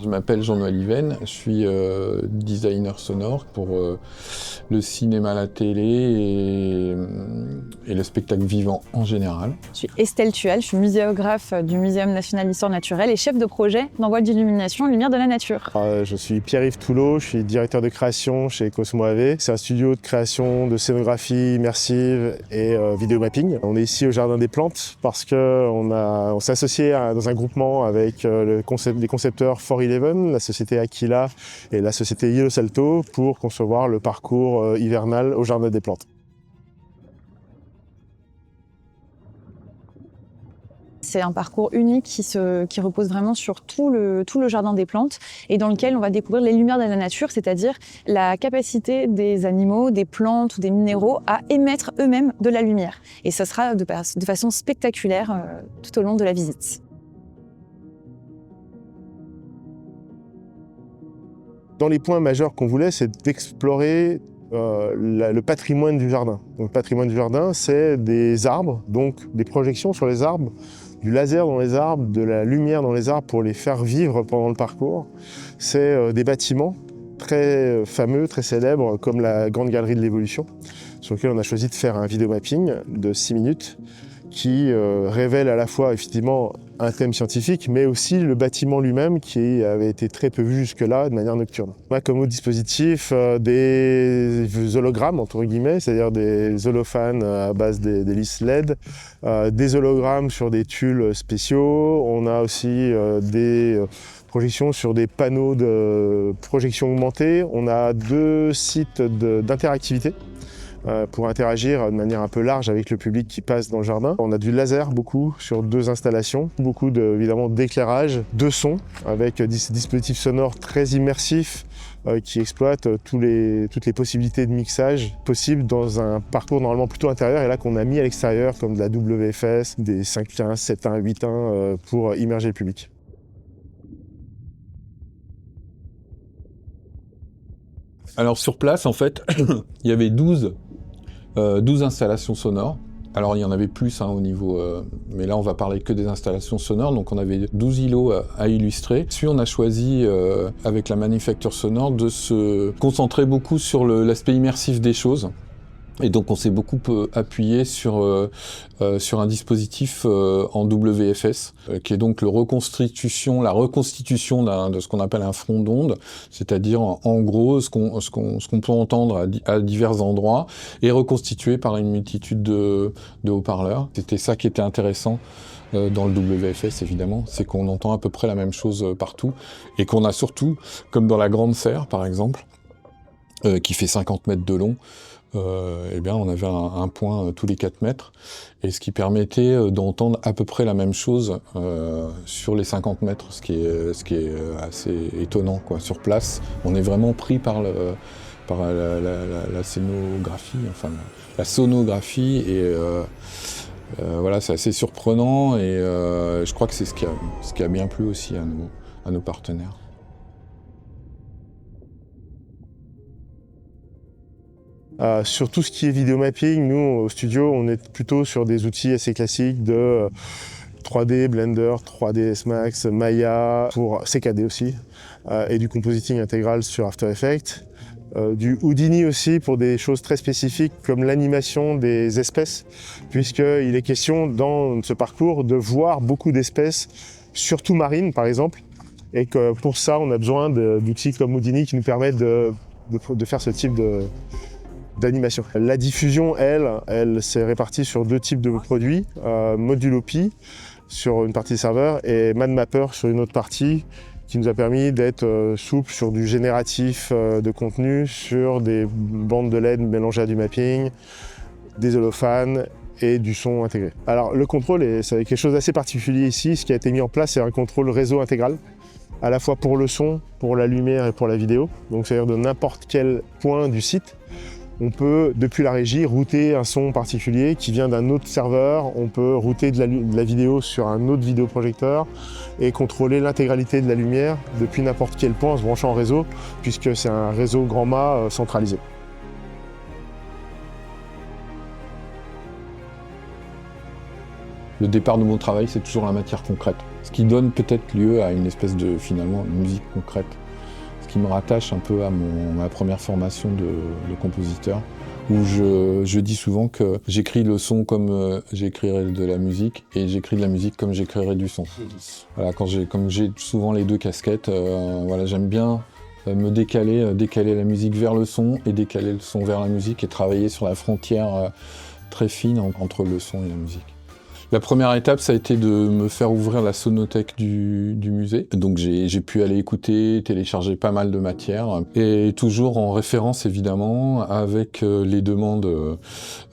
Je m'appelle Jean-Noël Yven, je suis designer sonore pour le cinéma, la télé et le spectacle vivant en général. Je suis Estelle Tual, je suis muséographe du Muséum national d'histoire naturelle et chef de projet d'envoi d'illumination Lumière de la nature. Je suis Pierre-Yves Toulot, je suis directeur de création chez Cosmo AV. C'est un studio de création de scénographie immersive et vidéo mapping. On est ici au Jardin des Plantes parce qu'on s'est associé dans un groupement avec les concepteurs 411, la société Aquila et la société Yellow Salto pour concevoir le parcours hivernal au Jardin des Plantes. C'est un parcours unique qui repose vraiment sur tout le Jardin des Plantes et dans lequel on va découvrir les lumières de la nature, c'est-à-dire la capacité des animaux, des plantes ou des minéraux à émettre eux-mêmes de la lumière. Et ça sera de façon spectaculaire tout au long de la visite. Dans les points majeurs qu'on voulait, c'est d'explorer le patrimoine du jardin. Donc, le patrimoine du jardin, c'est des arbres, donc des projections sur les arbres, du laser dans les arbres, de la lumière dans les arbres pour les faire vivre pendant le parcours. C'est des bâtiments très fameux, très célèbres, comme la Grande Galerie de l'Évolution, sur lequel on a choisi de faire un vidéomapping de 6 minutes qui révèle à la fois effectivement un thème scientifique, mais aussi le bâtiment lui-même qui avait été très peu vu jusque-là de manière nocturne. On a comme autre dispositif des hologrammes, entre guillemets, c'est-à-dire des holophanes à base d'hélices LED, des hologrammes sur des tulles spéciaux. On a aussi des projections sur des panneaux de projection augmentée. On a 2 sites d'interactivité pour interagir de manière un peu large avec le public qui passe dans le jardin. On a du laser beaucoup sur 2 installations, beaucoup évidemment d'éclairage, de son avec des dispositifs sonores très immersifs qui exploitent toutes les possibilités de mixage possibles dans un parcours normalement plutôt intérieur et là qu'on a mis à l'extérieur comme de la WFS, des 5.1, 7.1, 8.1 pour immerger le public. Alors sur place, en fait, il y avait 12 installations sonores. Alors il y en avait plus au niveau, mais là on va parler que des installations sonores, donc on avait 12 îlots à illustrer. Puis on a choisi, avec la manufacture sonore, de se concentrer beaucoup sur l'aspect immersif des choses. Et donc on s'est beaucoup appuyé sur un dispositif en WFS, qui est donc la reconstitution de ce qu'on appelle un front d'onde, c'est-à-dire en gros ce qu'on peut entendre à divers endroits, et reconstitué par une multitude de haut-parleurs. C'était ça qui était intéressant dans le WFS évidemment, c'est qu'on entend à peu près la même chose partout, et qu'on a surtout, comme dans la Grande Serre par exemple, qui fait 50 mètres de long, eh bien, on avait un point tous les 4 mètres, et ce qui permettait d'entendre à peu près la même chose sur les 50 mètres, ce qui est assez étonnant, quoi. Sur place, on est vraiment pris par la scénographie, enfin la sonographie, et voilà, c'est assez surprenant, et je crois que c'est ce qui a bien plu aussi à nos partenaires. Sur tout ce qui est vidéo mapping, nous au studio on est plutôt sur des outils assez classiques de 3D, Blender, 3ds Max, Maya pour CKD aussi, et du compositing intégral sur After Effects. Du Houdini aussi pour des choses très spécifiques comme l'animation des espèces, puisqu'il est question dans ce parcours de voir beaucoup d'espèces, surtout marines par exemple, et que pour ça on a besoin d'outils comme Houdini qui nous permettent de faire ce type d'animation. La diffusion, elle s'est répartie sur 2 types de produits, Modulopi sur une partie serveur et MadMapper sur une autre partie, qui nous a permis d'être souple sur du génératif de contenu, sur des bandes de LED mélangées à du mapping, des holophanes et du son intégré. Alors le contrôle, c'est quelque chose d'assez particulier ici. Ce qui a été mis en place, c'est un contrôle réseau intégral, à la fois pour le son, pour la lumière et pour la vidéo. Donc c'est-à-dire de n'importe quel point du site, on peut, depuis la régie, router un son particulier qui vient d'un autre serveur. On peut router de la vidéo sur un autre vidéoprojecteur et contrôler l'intégralité de la lumière depuis n'importe quel point en se branchant en réseau, puisque c'est un réseau grand mât centralisé. Le départ de mon travail, c'est toujours la matière concrète. Ce qui donne peut-être lieu à une espèce de, finalement, une musique concrète. Ce qui me rattache un peu à ma première formation de compositeur, où je dis souvent que j'écris le son comme j'écrirais de la musique, et j'écris de la musique comme j'écrirais du son. Voilà, comme j'ai souvent les deux casquettes, voilà, j'aime bien me décaler la musique vers le son, et décaler le son vers la musique, et travailler sur la frontière très fine entre le son et la musique. La première étape, ça a été de me faire ouvrir la sonothèque du musée. Donc j'ai pu aller écouter, télécharger pas mal de matière, et toujours en référence évidemment avec les demandes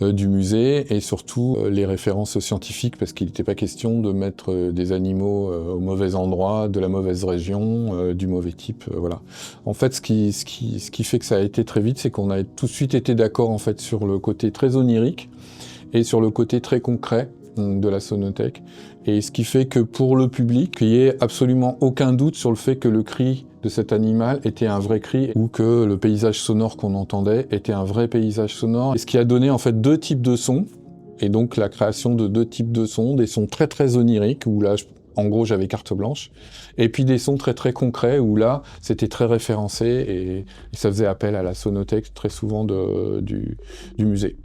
du musée, et surtout les références scientifiques, parce qu'il n'était pas question de mettre des animaux au mauvais endroit, de la mauvaise région, du mauvais type, voilà. En fait, ce qui fait que ça a été très vite, c'est qu'on a tout de suite été d'accord en fait sur le côté très onirique et sur le côté très concret de la sonothèque, et ce qui fait que pour le public, il n'y ait absolument aucun doute sur le fait que le cri de cet animal était un vrai cri, ou que le paysage sonore qu'on entendait était un vrai paysage sonore, et ce qui a donné en fait deux types de sons, et donc la création de deux types de sons, des sons très très oniriques, où là en gros j'avais carte blanche, et puis des sons très très concrets, où là c'était très référencé, et ça faisait appel à la sonothèque très souvent du musée.